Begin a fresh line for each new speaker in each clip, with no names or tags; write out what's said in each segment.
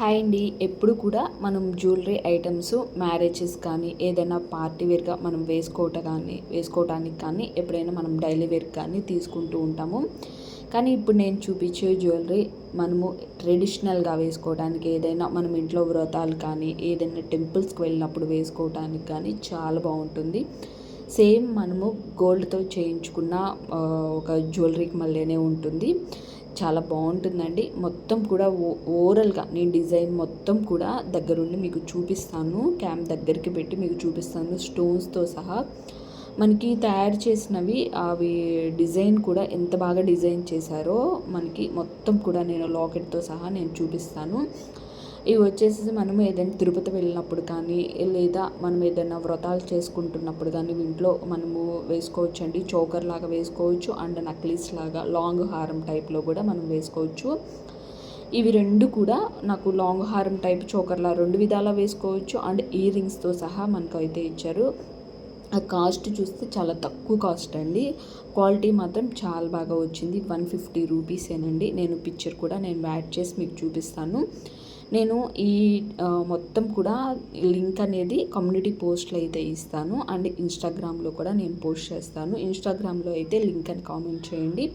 Hi అండి. ఎప్పుడు కూడా మనం జ్యువెలరీ ఐటమ్స్ మ్యారేజెస్ కానీ ఏదైనా పార్టీ వేర్గా మనం వేసుకోవటానికి కానీ ఎప్పుడైనా మనం డైలీ వేర్ కానీ తీసుకుంటూ ఉంటాము. కానీ ఇప్పుడు నేను చూపించే జ్యువెలరీ మనము ట్రెడిషనల్గా వేసుకోవడానికి, ఏదైనా మనం ఇంట్లో వ్రతాలు కానీ ఏదైనా టెంపుల్స్కి వెళ్ళినప్పుడు వేసుకోవటానికి కానీ చాలా బాగుంటుంది. సేమ్ మనము గోల్డ్తో చేయించుకున్న ఒక జ్యువెలరీకి మళ్ళీనే ఉంటుంది. చాలా బాగుంటుందండి. మొత్తం కూడా ఓవరాల్గా నేను డిజైన్ మొత్తం కూడా దగ్గరుండి మీకు చూపిస్తాను. క్యామ్ దగ్గరికి పెట్టి మీకు చూపిస్తాను స్టోన్స్తో సహా. మనకి తయారు చేసినవి అవి డిజైన్ కూడా ఎంత బాగా డిజైన్ చేశారో మనకి మొత్తం కూడా నేను లాకెట్తో సహా నేను చూపిస్తాను. ఇవి వచ్చేసి మనం ఏదైనా తిరుపతి వెళ్ళినప్పుడు కానీ లేదా మనం ఏదైనా వ్రతాలు చేసుకుంటున్నప్పుడు కానీ ఇంట్లో మనము వేసుకోవచ్చండి. చోకర్ లాగా వేసుకోవచ్చు అండ్ నక్లీస్ లాగా లాంగ్ హారం టైప్లో కూడా మనం వేసుకోవచ్చు. ఇవి రెండు కూడా నాకు లాంగ్ హారం టైప్ చోకర్లా రెండు విధాలా వేసుకోవచ్చు అండ్ ఇయర్ రింగ్స్తో సహా మనకు అయితే ఇచ్చారు. ఆ కాస్ట్ చూస్తే చాలా తక్కువ కాస్ట్ అండి. క్వాలిటీ మాత్రం చాలా బాగా వచ్చింది. 150 రూపీసేనండి. నేను పిక్చర్ కూడా నేను యాడ్ చేసి మీకు చూపిస్తాను. నేను ఈ మొత్తం కూడా లింక్ అనేది కమ్యూనిటీ పోస్ట్లో అయితే ఇస్తాను అండ్ ఇన్స్టాగ్రామ్లో కూడా నేను పోస్ట్ చేస్తాను. ఇన్స్టాగ్రామ్లో అయితే లింక్ అని కామెంట్ చేయండి.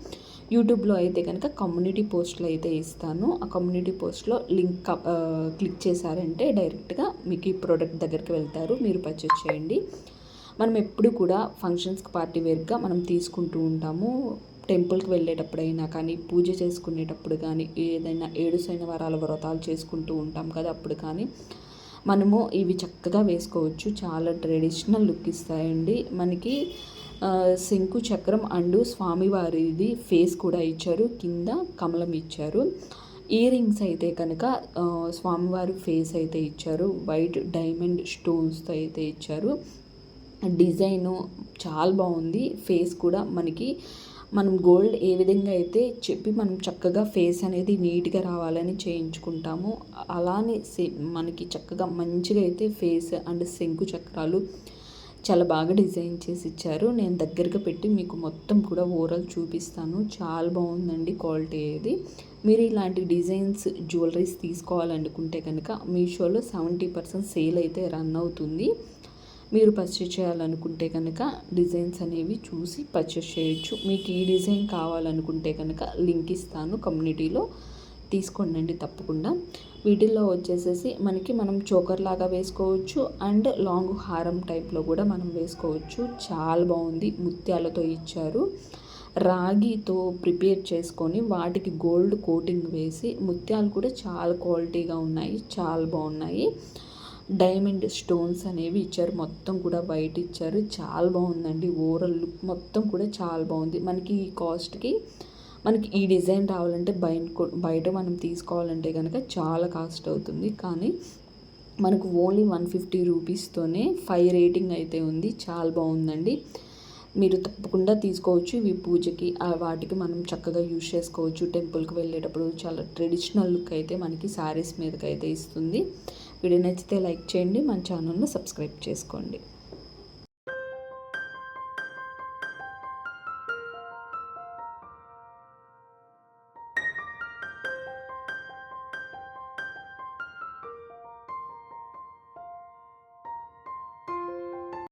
యూట్యూబ్లో అయితే కనుక కమ్యూనిటీ పోస్ట్లో అయితే ఇస్తాను. ఆ కమ్యూనిటీ పోస్ట్లో లింక్ క్లిక్ చేశారంటే డైరెక్ట్గా మీకు ఈ ప్రోడక్ట్ దగ్గరికి వెళ్తారు, మీరు పర్చేస్ చేయండి. మనం ఎప్పుడు కూడా ఫంక్షన్స్కి పార్టీ వేర్గా మనం తీసుకుంటూ ఉంటాము. టెంపుల్కి వెళ్ళేటప్పుడైనా కానీ, పూజ చేసుకునేటప్పుడు కానీ, ఏదైనా 7 శనివారాల వ్రతాలు చేసుకుంటూ ఉంటాం కదా, అప్పుడు కానీ మనము ఇవి చక్కగా వేసుకోవచ్చు. చాలా ట్రెడిషనల్ లుక్ ఇస్తాయండి. మనకి శంకు చక్రం అండ్ స్వామివారిది ఫేస్ కూడా ఇచ్చారు, కింద కమలం ఇచ్చారు. ఇయర్ రింగ్స్ అయితే కనుక స్వామివారి ఫేస్ అయితే ఇచ్చారు, వైట్ డైమండ్ స్టోన్స్తో అయితే ఇచ్చారు. డిజైను చాలా బాగుంది. ఫేస్ కూడా మనం గోల్డ్ ఏ విధంగా అయితే చెప్పి మనం చక్కగా ఫేస్ అనేది నీట్గా రావాలని చేయించుకుంటాము, అలానే మనకి చక్కగా మంచిగా అయితే ఫేస్ అండ్ శంకు చక్రాలు చాలా బాగా డిజైన్ చేసి ఇచ్చారు. నేను దగ్గరగా పెట్టి మీకు మొత్తం కూడా ఓవరాల్ చూపిస్తాను. చాలా బాగుందండి క్వాలిటీ ఏది. మీరు ఇలాంటి డిజైన్స్ జ్యువెలరీస్ తీసుకోవాలనుకుంటే కనుక మీషోలో 70% సేల్ అయితే రన్ అవుతుంది. మీరు పర్చేస్ చేయాలనుకుంటే కనుక డిజైన్స్ అనేవి చూసి పర్చేస్ చేయొచ్చు. మీకు ఈ డిజైన్ కావాలనుకుంటే కనుక లింక్ ఇస్తాను కమ్యూనిటీలో, తీసుకోండి తప్పకుండా. వీటిల్లో వచ్చేసేసి మనం చోకర్ లాగా వేసుకోవచ్చు అండ్ లాంగ్ హారం టైప్లో కూడా మనం వేసుకోవచ్చు. చాలా బాగుంది. ముత్యాలతో ఇచ్చారు. రాగితో ప్రిపేర్ చేసుకొని వాటికి గోల్డ్ కోటింగ్ వేసి ముత్యాలు కూడా చాలా క్వాలిటీగా ఉన్నాయి, చాలా బాగున్నాయి. డైమండ్ స్టోన్స్ అనేవి ఇచ్చారు, మొత్తం కూడా వైట్ ఇచ్చారు. చాలా బాగుందండి. ఓవరాల్ లుక్ మొత్తం కూడా చాలా బాగుంది. మనకి ఈ కాస్ట్కి మనకి ఈ డిజైన్ రావాలంటే బయట మనం తీసుకోవాలంటే కనుక చాలా కాస్ట్ అవుతుంది. కానీ మనకు ఓన్లీ 150 రూపీస్తోనే 5 రేటింగ్ అయితే ఉంది. చాలా బాగుందండి. మీరు తప్పకుండా తీసుకోవచ్చు. ఇవి పూజకి వాటికి మనం చక్కగా యూజ్ చేసుకోవచ్చు. టెంపుల్కి వెళ్ళేటప్పుడు చాలా ట్రెడిషనల్ లుక్ అయితే మనకి శారీస్ మీదకి అయితే ఇస్తుంది. వీడియో నచ్చితే లైక్ చేయండి, మన ఛానల్ను సబ్స్క్రైబ్ చేసుకోండి.